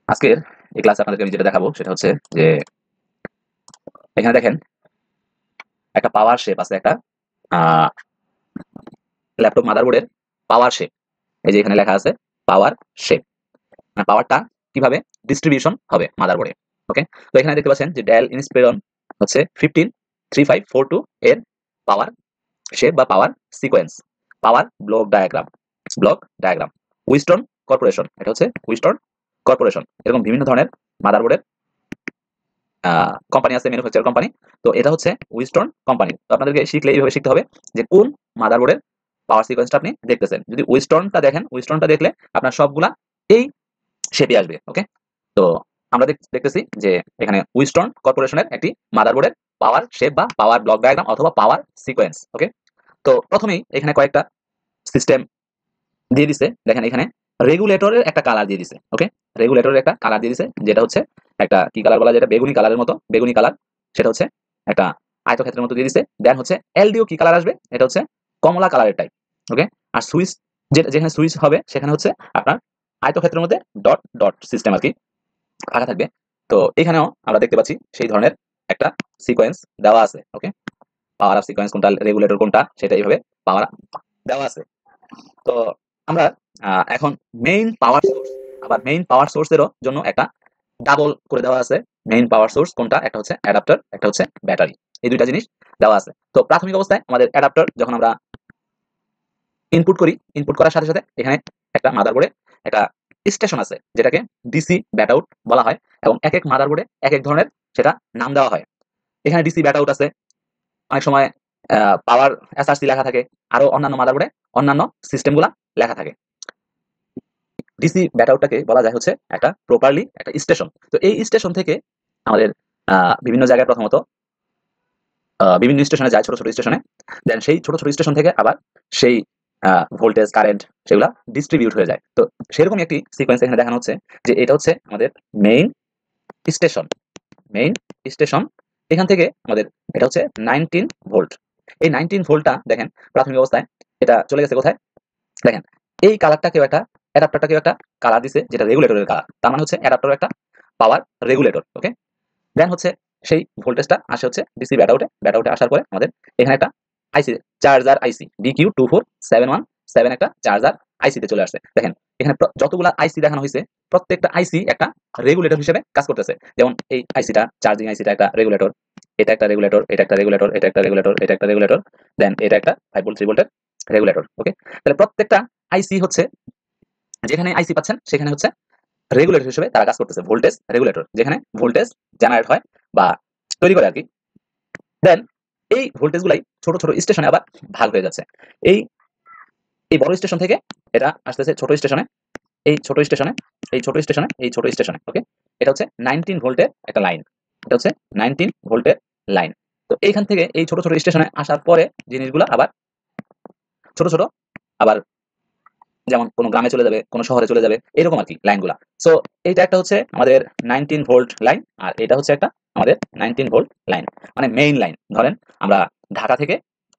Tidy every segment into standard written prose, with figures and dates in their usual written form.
আজকের এই ক্লাসে আপনাদেরকে আমি যেটা দেখাবো সেটা হচ্ছে যে এখানে দেখেন একটা পাওয়ার শেপ আছে, একটা ল্যাপটপ মাদারবোর্ডের পাওয়ার শেপ। এই যে এখানে লেখা আছে পাওয়ার শেপ, মানে পাওয়ারটা কিভাবে ডিস্ট্রিবিউশন হবে মাদারবোর্ডে। ওকে, তো এখানে দেখতে পাচ্ছেন যে ডেল ইনস্পিরন হচ্ছে 153542 এর পাওয়ার শেপ বা পাওয়ার সিকোয়েন্স, পাওয়ার ব্লক ডায়াগ্রাম উইস্টন কর্পোরেশন। এটা হচ্ছে উইস্টন কর্পোরেশন। এরকম বিভিন্ন ধরনের মাদারবোর্ডের কোম্পানি আছে, ম্যানুফ্যাকচার কোম্পানি। তো এটা হচ্ছে উইস্টন কোম্পানি। তো আপনাদেরকে শিখলে এইভাবে শিখতে হবে যে কোন মাদারবোর্ডের পাওয়ার সিকোয়েন্সটা আপনি দেখতেছেন। যদি উইস্টনটা দেখেন, উইস্টনটা দেখলে আপনার সবগুলা এই শেপে আসবে। ওকে, তো আমরা দেখতেছি যে এখানে উইস্টন কর্পোরেশনের একটি মাদারবোর্ডের পাওয়ার শেপ বা পাওয়ার ব্লক ডায়াগ্রাম অথবা পাওয়ার সিকোয়েন্স। ওকে, তো প্রথমেই এখানে কয়েকটা সিস্টেম দিয়ে দিছে। দেখেন এখানে রেগুলেটরের একটা কালার দিয়ে দিছে। ওকে, রেগুলেটরের একটা কালার দিয়ে দিছে, যেটা হচ্ছে একটা কি কালার বলা যায়, যেটা বেগুনি কালারের মতো, বেগুনি কালার। সেটা হচ্ছে একটা আয়তক্ষেত্রের মতো দিয়ে দিছে। দেন হচ্ছে এলডিও কি কালার আসবে, এটা হচ্ছে কমলা কালারের টাইপ। ওকে, আর সুইচ যেখানে সুইচ হবে সেখানে হচ্ছে আপনার আয়তক্ষেত্রের মধ্যে ডট ডট সিস্টেম আর কি, ফাঁকা থাকবে। তো এখানেও আমরা দেখতে পাচ্ছি সেই ধরনের একটা সিকোয়েন্স দেওয়া আছে। ওকে, পাওয়ার অফ সিকোয়েন্স কোনটা, রেগুলেটর কোনটা, সেটা এইভাবে পাওয়ার দেওয়া আছে। তো আমরা এখন মেইন পাওয়ার সোর্স, আবার মেইন পাওয়ার সোর্সেরও জন্য একটা ডাবল করে দেওয়া আছে। মেইন পাওয়ার সোর্স কোনটা, একটা হচ্ছে অ্যাডাপ্টার, একটা হচ্ছে ব্যাটারি। এই দুইটা জিনিস দেওয়া আছে। তো প্রাথমিক অবস্থায় আমাদের অ্যাডাপ্টার যখন আমরা ইনপুট করি, ইনপুট করার সাথে সাথে এখানে একটা মাদারবোর্ডে একটা স্টেশন আছে, যেটাকে ডিসি ব্যাট আউট বলা হয়। এবং এক এক মাদারবোর্ডে এক এক ধরনের সেটা নাম দেওয়া হয়। এখানে ডিসি ব্যাট আউট আছে, অনেক সময় পাওয়ার এসআরসি লেখা থাকে, আরো অন্যান্য মাদারবোর্ডে অন্যান্য সিস্টেমগুলা লেখা থাকে। ডিসি ব্যাট আউটটাকে বলা যায় হচ্ছে একটা প্রপারলি একটা স্টেশন। তো এই স্টেশন থেকে আমাদের বিভিন্ন জায়গায় প্রথমত বিভিন্ন স্টেশনে যায়, ছোট ছোট স্টেশনে। দেন সেই ছোট ছোট স্টেশন থেকে আবার সেই ভোল্টেজ কারেন্ট সেগুলা ডিস্ট্রিবিউট হয়ে যায়। তো সেরকম একটি সিকোয়েন্স এখানে দেখানো হচ্ছে যে এটা হচ্ছে আমাদের মেইন স্টেশন। মেইন স্টেশন, এখান থেকে আমাদের এটা হচ্ছে 19 ভোল্ট। এই 19 ভোল্টটা দেখেন প্রাথমিক অবস্থায় এটা চলে গেছে কোথায়, দেখেন এই কালারটাকেও একটা, অ্যাডাপ্টারটাকেও একটা কালার দিছে, যেটা রেগুলেটরের কালার। তার মানে হচ্ছে অ্যাডাপ্টার একটা পাওয়ার রেগুলেটর। ওকে, দেন হচ্ছে সেই ভোল্টেজটা আসে হচ্ছে ডিসি ব্যাট আউটে। ব্যাট আউটে আসার পরে আমাদের এখানে একটা আইসি, চার্জার আইসি BQ24717 একটা চার্জার আইসিতে চলে আসছে। দেখেন এখানে যতগুলা আইসি দেখানো হয়েছে, প্রত্যেকটা আইসি একটা রেগুলেটর হিসেবে কাজ করতেছে। যেমন এই আইসিটা, চার্জিং আইসিটা একটা রেগুলেটর, এটা একটা রেগুলেটর, এটা একটা রেগুলেটর, এটা একটা রেগুলেটর, এটা একটা রেগুলেটর, দেন এটা একটা 5 ভোল্ট 3 ভোল্টের রেগুলেটর। ওকে, তাহলে প্রত্যেকটা আইসি হচ্ছে, যেখানে আইসি পাচ্ছেন সেখানে হচ্ছে রেগুলেটর হিসেবে তারা কাজ করতেছে। ভোল্টেজ রেগুলেটর, যেখানে ভোল্টেজ জেনারেট হয় বা তৈরি করে আর কি। দেন এই ভোল্টেজ গুলাই ছোট ছোট স্টেশনে আবার ভাগ হয়ে যাচ্ছে। এই এই বড় স্টেশন থেকে এটা আসতেছে ছোট স্টেশনে, এই ছোট স্টেশনে, এই ছোট স্টেশনে, এই ছোট স্টেশনে। ওকে, এটা হচ্ছে 19 ভোল্টের একটা লাইন, এটা হচ্ছে 19 ভোল্টের লাইন। তো এইখান থেকে এই ছোট ছোট স্টেশনে আসার পরে জিনিসগুলো আবার ছোট ছোট আবার, যেমন কোনো গ্রামে চলে যাবে, কোনো শহরে চলে যাবে, এরকম আর কি লাইনগুলা। সো এইটা একটা হচ্ছে আমাদের 19 ভোল্ট লাইন, আর এটা হচ্ছে একটা আমাদের 19 ভোল্ট লাইন, মানে মেইন লাইন। ধরেন আমরা ঢাকা থেকে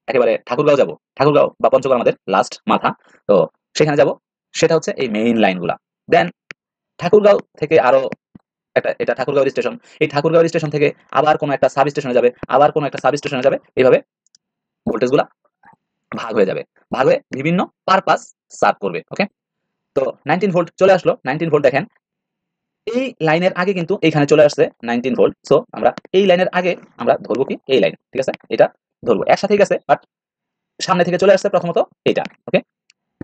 একেবারে ঠাকুরগাঁও যাব, ঠাকুরগাঁও বা পঞ্চগড় আমাদের লাস্ট মাথা, তো সেখানে যাব, সেটা হচ্ছে এই মেইন লাইনগুলা। দেন ঠাকুরগাঁও থেকে আরো একটা, এটা ঠাকুরগাঁও স্টেশন, এই ঠাকুরগাঁও স্টেশন থেকে আবার কোনো একটা সাব স্টেশনে যাবে, আবার কোনো একটা সাব স্টেশনে যাবে, এইভাবে ভোল্টেজগুলা ভাগ হয়ে যাবে, ভাগ হয়ে বিভিন্ন পারপাস সার্ভ করবে। ওকে, তো 19 ভোল্ট চলে আসলো। 19 ভোল্ট দেখেন এই লাইনের আগে কিন্তু এইখানে চলে আসছে 19 ভোল্ট। সো আমরা এই লাইনের আগে আমরা ধরবো কি, এই লাইন, ঠিক আছে, এটা ধরবো একসাথেই গেছে, বাট সামনে থেকে চলে আসছে প্রথমত এইটা। ওকে,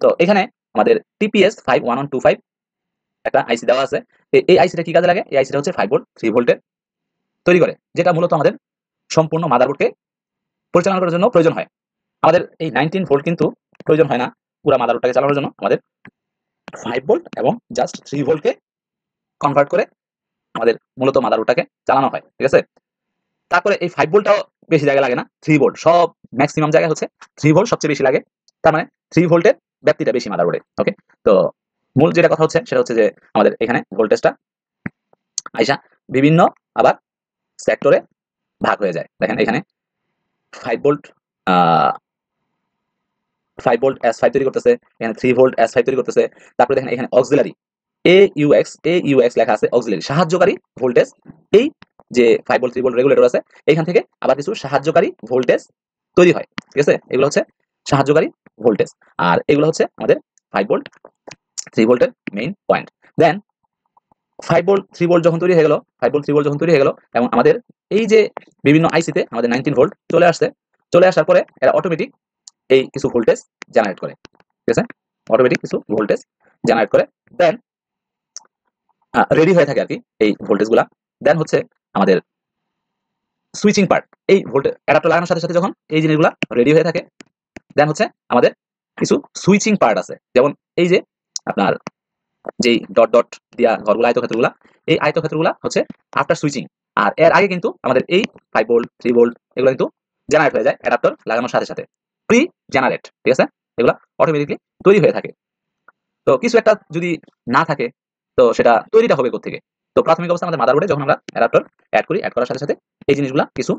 তো এখানে আমাদের TPS 51125 একটা আইসি দেওয়া আছে। এই আইসিটা কি কাজে লাগে, এই আইসিটা হচ্ছে 5 ভোল্ট 3 ভোল্টের তৈরি করে, যেটা মূলত আমাদের সম্পূর্ণ মাদারবোর্ডকে পরিচালনা করার জন্য প্রয়োজন হয়। আমাদের এই 19 ভোল্ট কিন্তু প্রয়োজন হয় না পুরো মাদারবোর্ডটাকে চালানোর জন্য। আমাদের 5 ভোল্ট এবং জাস্ট 3 ভোল্টকে কনভার্ট করে আমাদের মূলত মাদারবোর্ডটাকে চালানো হয়। ঠিক আছে, তারপরে এই 5 ভোল্টটাও বেশি জায়গা লাগে না, 3 ভোল্ট সব ম্যাক্সিমাম জায়গায় হচ্ছে 3 ভোল্ট সবচেয়ে বেশি লাগে। তার মানে 3 ভোল্টের ব্যাপ্তিটা বেশি মাদারবোর্ডে। ওকে, তো মূল যেটা কথা হচ্ছে সেটা হচ্ছে যে আমাদের এখানে ভোল্টেজটা আইসা বিভিন্ন আবার সেক্টরে ভাগ হয়ে যায়। দেখেন এখানে 5 ভোল্ট, 5 ভোল্ট S5 তৈরি করতেছে, এখানে 3 ভোল্ট S5 তৈরি করতেছে। তারপরে দেখেন এখানে অক্সিলারি, AUX লেখা আছে অক্সিলারি সাহায্যকারী ভোল্টেজ। এই যে 5 ভোল্ট 3 ভোল্ট রেগুলেটর আছে এইখান থেকে আবার কিছু সাহায্যকারী ভোল্টেজ তৈরি হয়, ঠিক আছে? এগুলো হচ্ছে সাহায্যকারী ভোল্টেজ, আর এগুলো হচ্ছে আমাদের 5 ভোল্ট 3 ভোল্টের মেইন পয়েন্ট। দেন 5 ভোল্ট 3 ভোল্ট যখন তৈরি হয়ে গেল, 5 ভোল্ট 3 ভোল্ট যখন তৈরি হয়ে গেল এবং আমাদের এই যে বিভিন্ন আইসিতে আমাদের 19 ভোল্ট চলে আসছে, চলে আসার পরে এরা অটোমেটিক এই কিছু ভোল্টেজ জেনারেট করে, ঠিক আছে? অটোমেটিক কিছু ভোল্টেজ জেনারেট করে। দেন রেডি হয়ে থাকে আর কি এই ভোল্টেজগুলা। দেন হচ্ছে আমাদের সুইচিং পার্ট, এই ভোল্টেজ অ্যাডাপ্টার লাগানোর সাথে সাথে যখন এই জিনিসগুলা রেডি হয়ে থাকে, দেন হচ্ছে আমাদের কিছু সুইচিং পার্ট আছে, যেমন এই যে আপনার যেই ডট ডট দিয়া ঘরগুলো আয়তক্ষেত্রগুলা, এই আয়তক্ষেত্রগুলা হচ্ছে আফটার সুইচিং। আর এর আগে কিন্তু আমাদের এই 5 ভোল্ট 3 ভোল্ট এগুলো কিন্তু জেনারেট হয়ে যায় অ্যাডাপ্টার লাগানোর সাথে সাথে, প্রি জেনারেট, ঠিক আছে? এগুলা অটোমেটিকলি তৈরি হয়ে থাকে। তো কিছু একটা যদি না থাকে তো সেটা তৈরিটা হবে কোত্থেকে? তো প্রাথমিক অবস্থায় আমাদের মাদারবোর্ডে যখন আমরা অ্যাডাপ্টার এড করি, এড করার সাথে সাথে এই জিনিসগুলা কিছু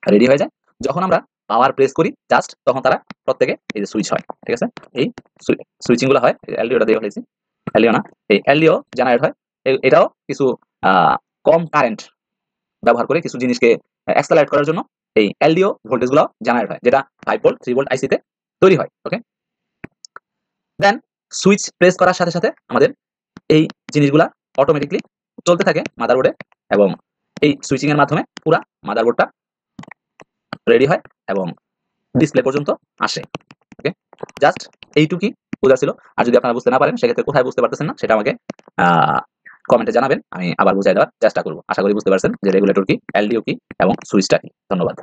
রেডি হয়ে যায়। যখন আমরা পাওয়ার প্রেস করি জাস্ট তখন তারা প্রত্যেকে এই যে সুইচ হয়, ঠিক আছে? এই সুইচিং গুলো হয়, এলডিওটা দিয়ে ফেলেছি, এলডিও না, এই এলডিও জেনারেট হয়। এটাও কিছু কম কারেন্ট ব্যবহার করে কিছু জিনিসকে অ্যাক্সেলারেট করার জন্য এই এলডিও ভোল্টেজ গুলো জেনারেট হয়, যেটা 5 ভোল্ট 3 ভোল্ট আইসিতে তৈরি হয়। ওকে, দেন সুইচ প্রেস করার সাথে সাথে আমাদের এই জিনিসগুলা অটোমেটিকলি চলতে থাকে মাদারবোর্ডে এবং এই সুইচিং এর মাধ্যমে পুরা মাদারবোর্ডটা রেডি হয় এবং ডিসপ্লে পর্যন্ত আসে। ওকে, জাস্ট এইটুকুই বোঝা ছিল। আর যদি আপনারা বুঝতে না পারেন সেক্ষেত্রে কোথায় বুঝতে পারতেছেন না সেটা আমাকে কমেন্টে জানাবেন, আমি আবার বুঝাই দেওয়ার চেষ্টা করব। আশা করি বুঝতে পারছেন যে রেগুলেটর কি, এলডিও কি এবং সুইচটা কি। ধন্যবাদ।